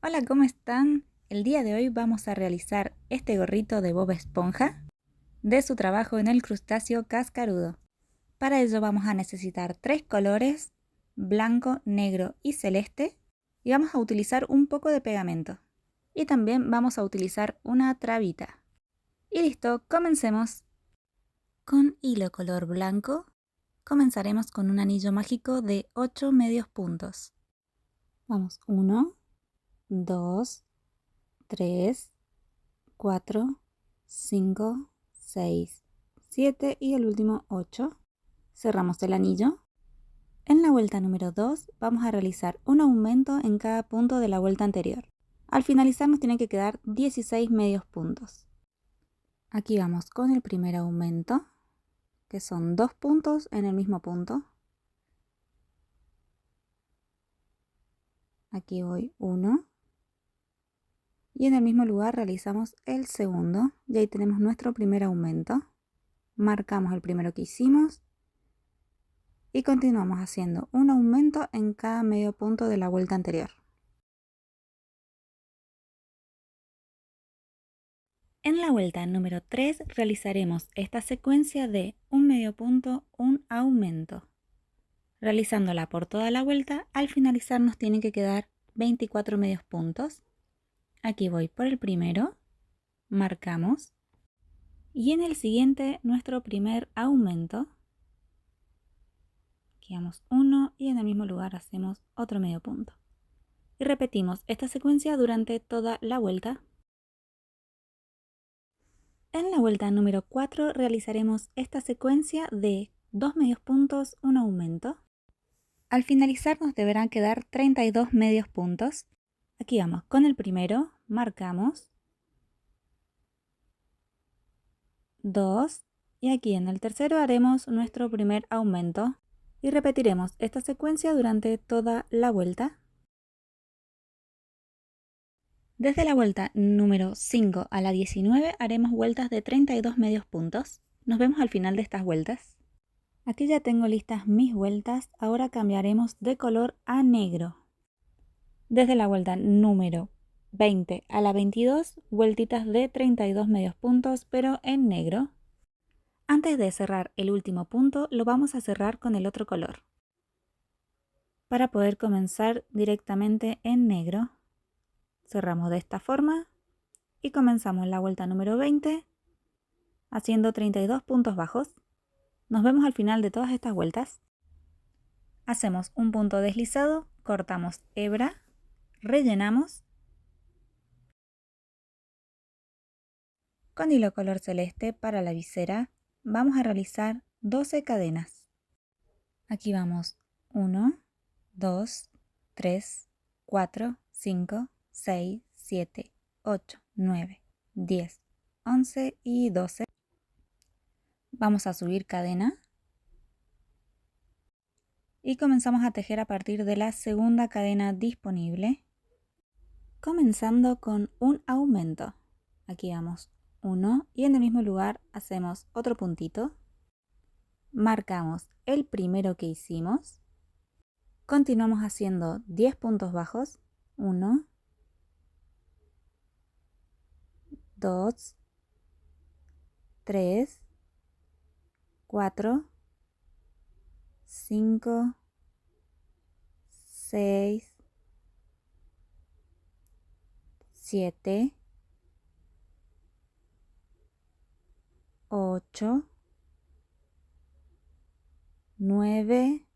Hola, ¿cómo están? El día de hoy vamos a realizar este gorrito de Bob Esponja de su trabajo en el crustáceo cascarudo. Para ello vamos a necesitar tres colores, blanco, negro y celeste, y vamos a utilizar un poco de pegamento. Y también vamos a utilizar una trabita. Y listo, comencemos. Con hilo color blanco, comenzaremos con un anillo mágico de 8 medios puntos. Vamos, 1, 2, 3, 4, 5, 6, 7 y el último 8. Cerramos el anillo. En la vuelta número 2 vamos a realizar un aumento en cada punto de la vuelta anterior. Al finalizar nos tienen que quedar 16 medios puntos. Aquí vamos con el primer aumento, que son 2 puntos en el mismo punto. Aquí voy 1. Y en el mismo lugar realizamos el segundo. Y ahí tenemos nuestro primer aumento. Marcamos el primero que hicimos. Y continuamos haciendo un aumento en cada medio punto de la vuelta anterior. En la vuelta número 3 realizaremos esta secuencia de un medio punto, un aumento. Realizándola por toda la vuelta, al finalizar nos tienen que quedar 24 medios puntos. Aquí voy por el primero, marcamos, y en el siguiente nuestro primer aumento. Aquí damos 1 y en el mismo lugar hacemos otro medio punto. Y repetimos esta secuencia durante toda la vuelta. En la vuelta número 4 realizaremos esta secuencia de 2 medios puntos, un aumento. Al finalizar nos deberán quedar 32 medios puntos. Aquí vamos con el primero, marcamos 2 y aquí en el tercero haremos nuestro primer aumento y repetiremos esta secuencia durante toda la vuelta. Desde la vuelta número 5 a la 19 haremos vueltas de 32 medios puntos. Nos vemos al final de estas vueltas. Aquí ya tengo listas mis vueltas, ahora cambiaremos de color a negro. Desde la vuelta número 20 a la 22, vueltitas de 32 medios puntos, pero en negro. Antes de cerrar el último punto, lo vamos a cerrar con el otro color. Para poder comenzar directamente en negro, cerramos de esta forma y comenzamos la vuelta número 20 haciendo 32 puntos bajos. Nos vemos al final de todas estas vueltas. Hacemos un punto deslizado, cortamos hebra, rellenamos. Con hilo color celeste para la visera vamos a realizar 12 cadenas. Aquí vamos 1, 2, 3, 4, 5, 6, 7, 8, 9, 10, 11 y 12. Vamos a subir cadena y comenzamos a tejer a partir de la segunda cadena disponible, comenzando con un aumento. Aquí vamos 1 y en el mismo lugar hacemos otro puntito, marcamos el primero que hicimos, continuamos haciendo 10 puntos bajos, 1, 2, 3, 4, 5, 6, 7, 8, 9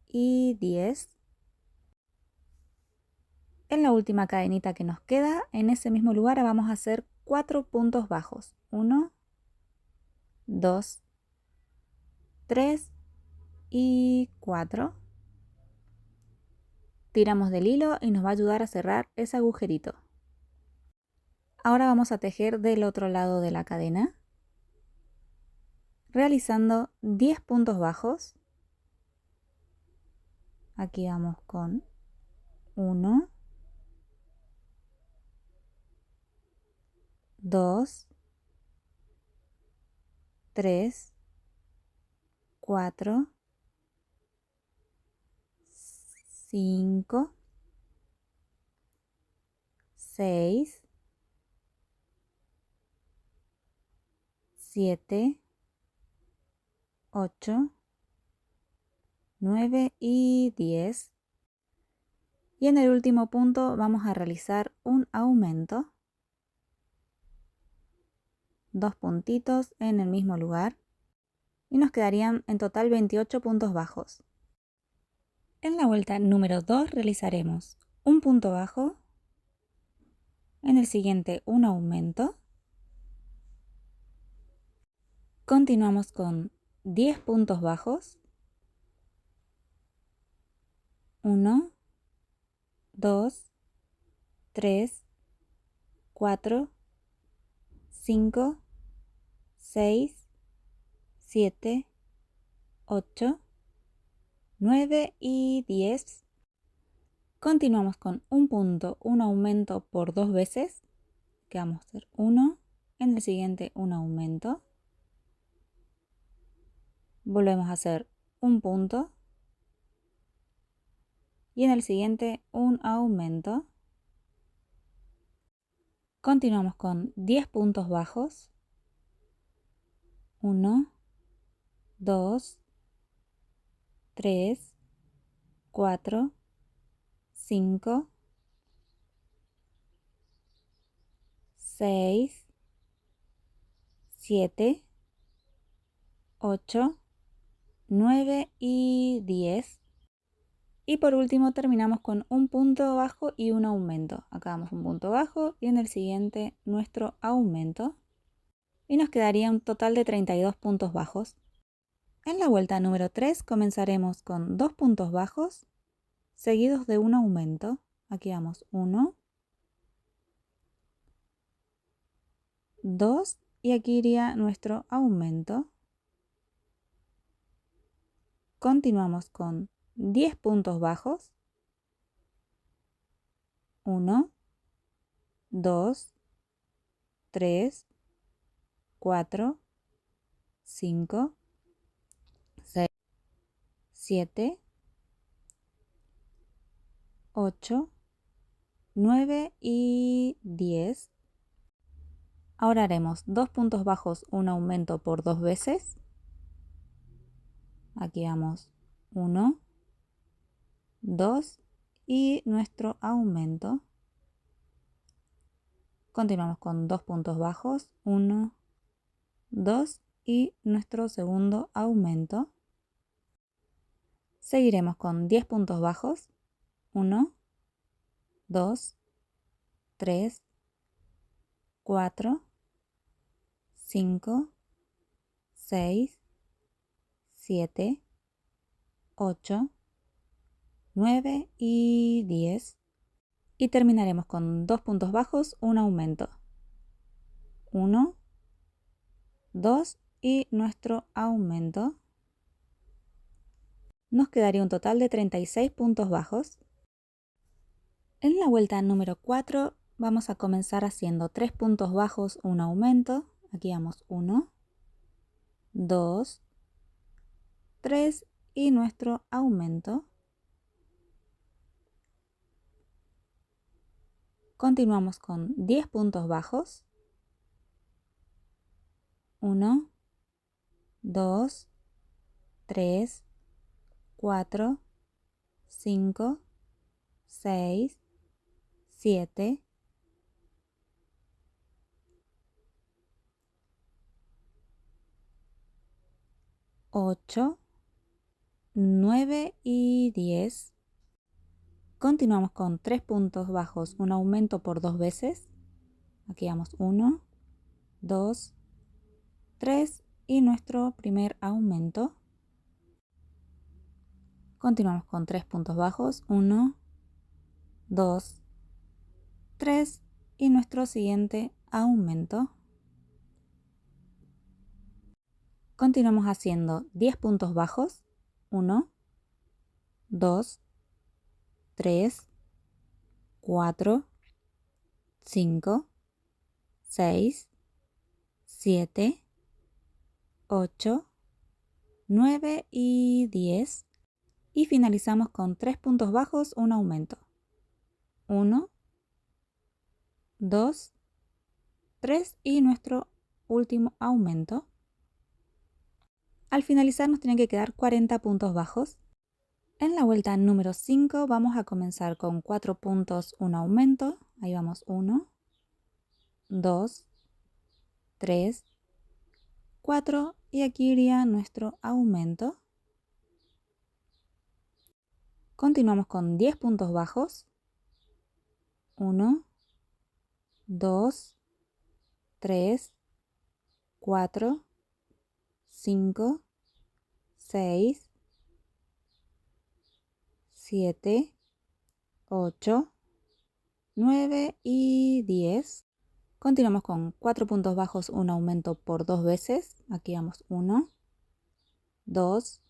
y 10. En la última cadenita que nos queda, en ese mismo lugar vamos a hacer 4 puntos bajos. 1, 2, 3 y 4. Tiramos del hilo y nos va a ayudar a cerrar ese agujerito. Ahora vamos a tejer del otro lado de la cadena, realizando 10 puntos bajos. Aquí vamos con 1, 2, 3, 4, 5, 6, 7, 8, 9 y 10. Y en el último punto vamos a realizar un aumento. 2 puntitos en el mismo lugar. Y nos quedarían en total 28 puntos bajos. En la vuelta número 2 realizaremos un punto bajo. En el siguiente un aumento. Continuamos con 10 puntos bajos. 1, 2, 3, 4, 5, 6, 7, 8, 9 y 10. Continuamos con un punto, un aumento por 2 veces, que vamos a hacer 1, en el siguiente un aumento. Volvemos a hacer un punto y en el siguiente un aumento. Continuamos con 10 puntos bajos. 1, 2, 3, 4, 5, 6, 7, 8, 9 y 10. Y por último terminamos con un punto bajo y un aumento. Acá damos un punto bajo y en el siguiente nuestro aumento. Y nos quedaría un total de 32 puntos bajos. En la vuelta número 3 comenzaremos con 2 puntos bajos seguidos de un aumento. Aquí damos 1, 2 y aquí iría nuestro aumento. Continuamos con 10 puntos bajos. 1, 2, 3, 4, 5, 6, 7, 8, 9 y 10. Ahora haremos 2 puntos bajos, un aumento por 2 veces. Aquí vamos 1, 2 y nuestro aumento. Continuamos con 2 puntos bajos, 1, 2 y nuestro segundo aumento. Seguiremos con 10 puntos bajos, 1, 2, 3, 4, 5, 6, 7, 8, 9 y 10. Y terminaremos con 2 puntos bajos, un aumento. 1, 2 y nuestro aumento. Nos quedaría un total de 36 puntos bajos. En la vuelta número 4 vamos a comenzar haciendo 3 puntos bajos, un aumento. Aquí damos 1, 2, 3 y nuestro aumento. Continuamos con 10 puntos bajos. 1, 2, 3, 4, 5, 6, 7, 8, 9 y 10. Continuamos con 3 puntos bajos, un aumento por 2 veces. Aquí damos 1, 2, 3 y nuestro primer aumento. Continuamos con 3 puntos bajos, 1, 2, 3 y nuestro siguiente aumento. Continuamos haciendo 10 puntos bajos, 1, 2, 3, 4, 5, 6, 7, 8, 9 y 10. Y finalizamos con 3 puntos bajos, un aumento. 1, 2, 3 y nuestro último aumento. Al finalizar nos tienen que quedar 40 puntos bajos. En la vuelta número 5 vamos a comenzar con 4 puntos, un aumento. Ahí vamos 1, 2, 3, 4 y aquí iría nuestro aumento. Continuamos con 10 puntos bajos. 1, 2, 3, 4, 5, 6, 7, 8, 9 y 10. Continuamos con 4 puntos bajos, un aumento por 2 veces. Aquí vamos 1, 2,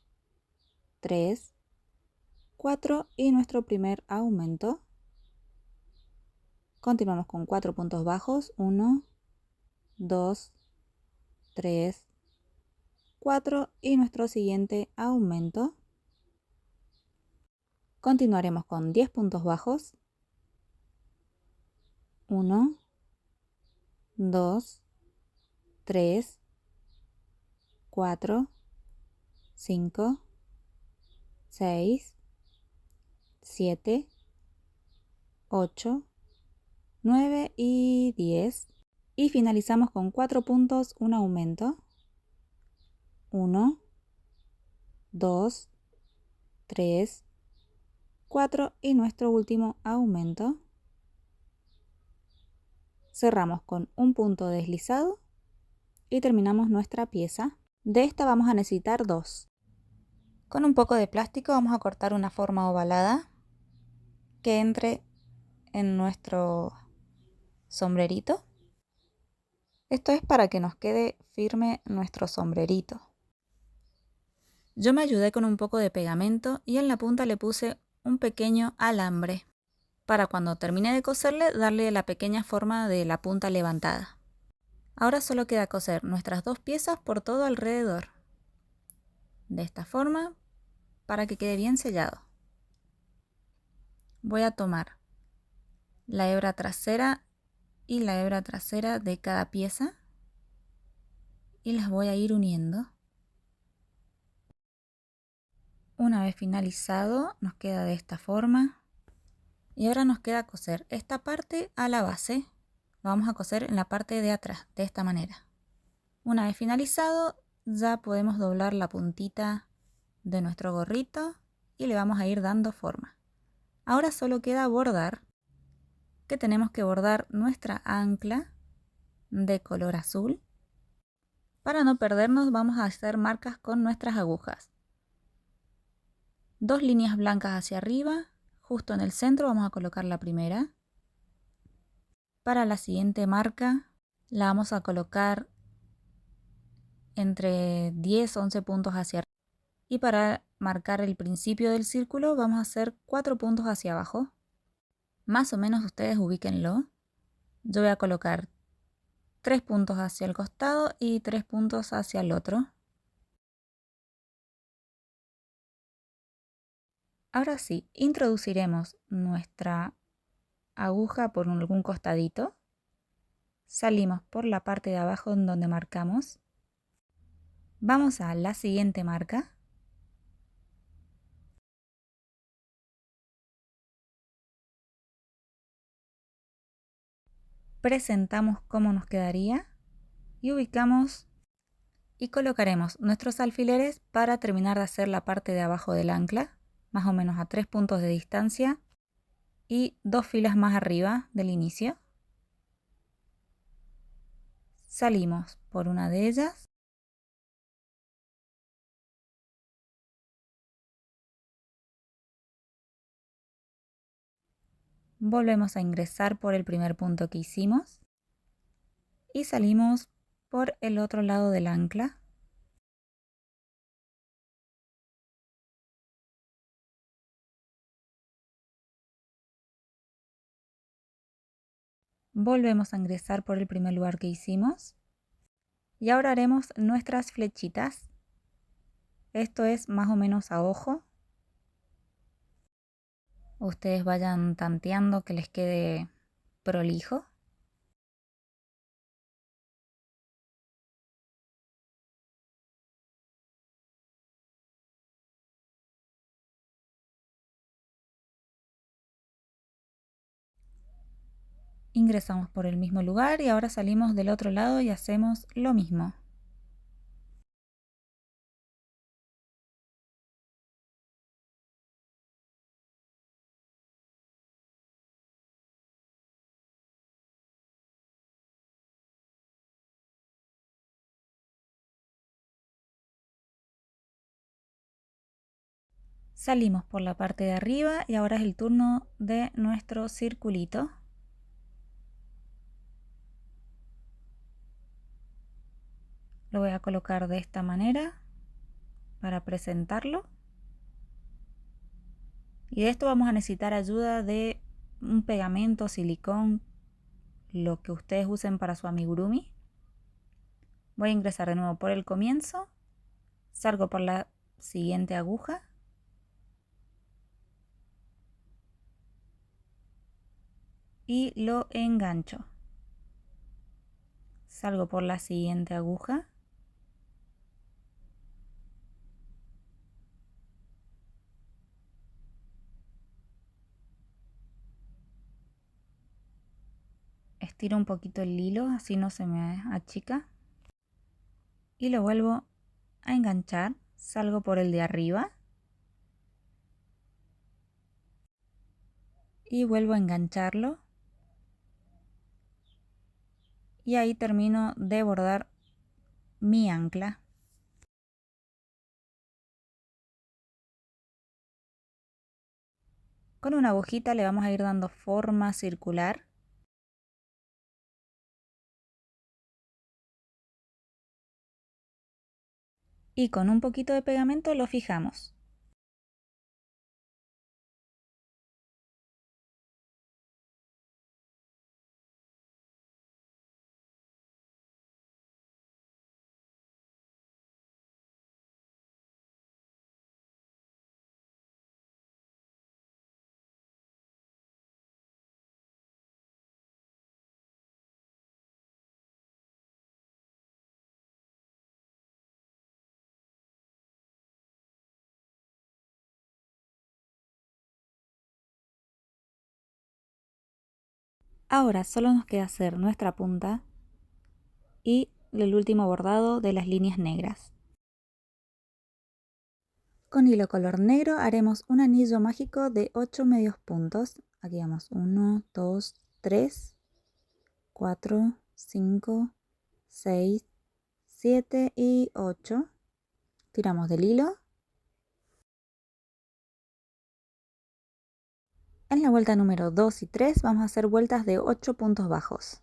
3, 4 y nuestro primer aumento. Continuamos con 4 puntos bajos, 1, 2, 3, 4 y nuestro siguiente aumento. Continuaremos con 10 puntos bajos, 1, 2, 3, 4, 5, 6, 7, 8, 9 y 10. Y finalizamos con 4 puntos, un aumento. 1, 2, 3, 4 y nuestro último aumento. Cerramos con un punto deslizado y terminamos nuestra pieza. De esta vamos a necesitar 2. Con un poco de plástico vamos a cortar una forma ovalada que entre en nuestro sombrerito. Esto es para que nos quede firme nuestro sombrerito. Yo me ayudé con un poco de pegamento y en la punta le puse un pequeño alambre para cuando termine de coserle darle la pequeña forma de la punta levantada. Ahora solo queda coser nuestras 2 piezas por todo alrededor. De esta forma para que quede bien sellado. Voy a tomar la hebra trasera y la hebra trasera de cada pieza y las voy a ir uniendo. Una vez finalizado nos queda de esta forma. Y ahora nos queda coser esta parte a la base. Lo vamos a coser en la parte de atrás, de esta manera. Una vez finalizado, ya podemos doblar la puntita de nuestro gorrito y le vamos a ir dando forma. Ahora solo queda bordar, que tenemos que bordar nuestra ancla de color azul. Para no perdernos vamos a hacer marcas con nuestras agujas. 2 líneas blancas hacia arriba. Justo en el centro vamos a colocar la primera. Para la siguiente marca la vamos a colocar entre 10-11 puntos hacia arriba. Y para marcar el principio del círculo vamos a hacer 4 puntos hacia abajo. Más o menos ustedes ubíquenlo. Yo voy a colocar 3 puntos hacia el costado y 3 puntos hacia el otro. Ahora sí, introduciremos nuestra aguja por algún costadito. Salimos por la parte de abajo en donde marcamos. Vamos a la siguiente marca. Presentamos cómo nos quedaría y ubicamos y colocaremos nuestros alfileres para terminar de hacer la parte de abajo del ancla, más o menos a 3 puntos de distancia y 2 filas más arriba del inicio. Salimos por una de ellas. Volvemos a ingresar por el primer punto que hicimos y salimos por el otro lado del ancla. Volvemos a ingresar por el primer lugar que hicimos y ahora haremos nuestras flechitas. Esto es más o menos a ojo. Ustedes vayan tanteando que les quede prolijo. Ingresamos por el mismo lugar y ahora salimos del otro lado y hacemos lo mismo. Salimos por la parte de arriba y ahora es el turno de nuestro circulito. Lo voy a colocar de esta manera para presentarlo. Y de esto vamos a necesitar ayuda de un pegamento, silicón, lo que ustedes usen para su amigurumi. Voy a ingresar de nuevo por el comienzo, salgo por la siguiente aguja y lo engancho. Salgo por la siguiente aguja estiro un poquito el hilo, así no se me achica. Y lo vuelvo a enganchar. Salgo por el de arriba. Y vuelvo a engancharlo. Y ahí termino de bordar mi ancla. Con una agujita le vamos a ir dando forma circular. Y con un poquito de pegamento lo fijamos. Ahora solo nos queda hacer nuestra punta y el último bordado de las líneas negras. Con hilo color negro haremos un anillo mágico de 8 medios puntos. Aquí vamos 1, 2, 3, 4, 5, 6, 7 y 8. Tiramos del hilo. En la vuelta número 2 y 3 vamos a hacer vueltas de 8 puntos bajos.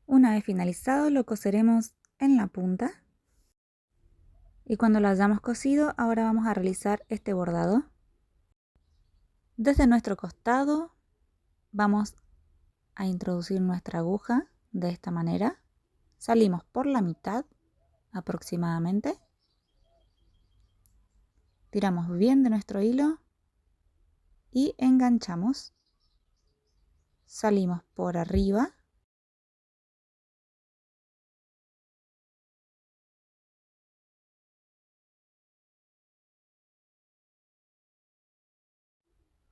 Una vez finalizado lo coseremos en la punta. Y cuando lo hayamos cosido, ahora vamos a realizar este bordado. Desde nuestro costado vamos a introducir nuestra aguja de esta manera. Salimos por la mitad aproximadamente. Tiramos bien de nuestro hilo y enganchamos. Salimos por arriba.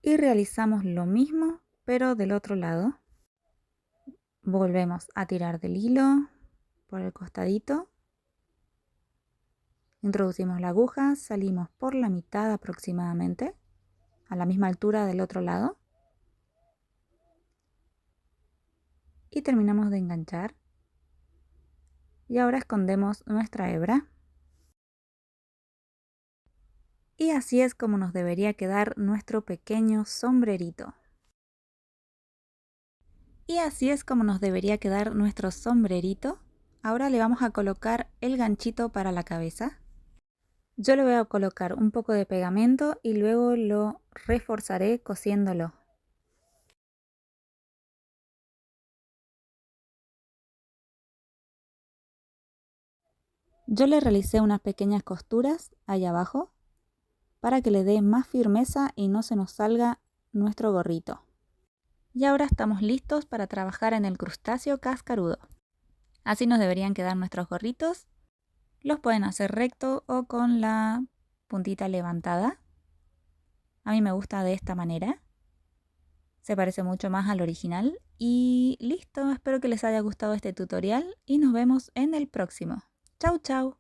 Y realizamos lo mismo, pero del otro lado. Volvemos a tirar del hilo por el costadito. Introducimos la aguja, salimos por la mitad aproximadamente, a la misma altura del otro lado. Y terminamos de enganchar. Y ahora escondemos nuestra hebra. Y así es como nos debería quedar nuestro pequeño sombrerito. Y así es como nos debería quedar nuestro sombrerito. Ahora le vamos a colocar el ganchito para la cabeza. Yo le voy a colocar un poco de pegamento y luego lo reforzaré cosiéndolo. Yo le realicé unas pequeñas costuras ahí abajo para que le dé más firmeza y no se nos salga nuestro gorrito. Y ahora estamos listos para trabajar en el crustáceo cascarudo. Así nos deberían quedar nuestros gorritos. Los pueden hacer recto o con la puntita levantada. A mí me gusta de esta manera. Se parece mucho más al original. Y listo, espero que les haya gustado este tutorial y nos vemos en el próximo. Chau, chau.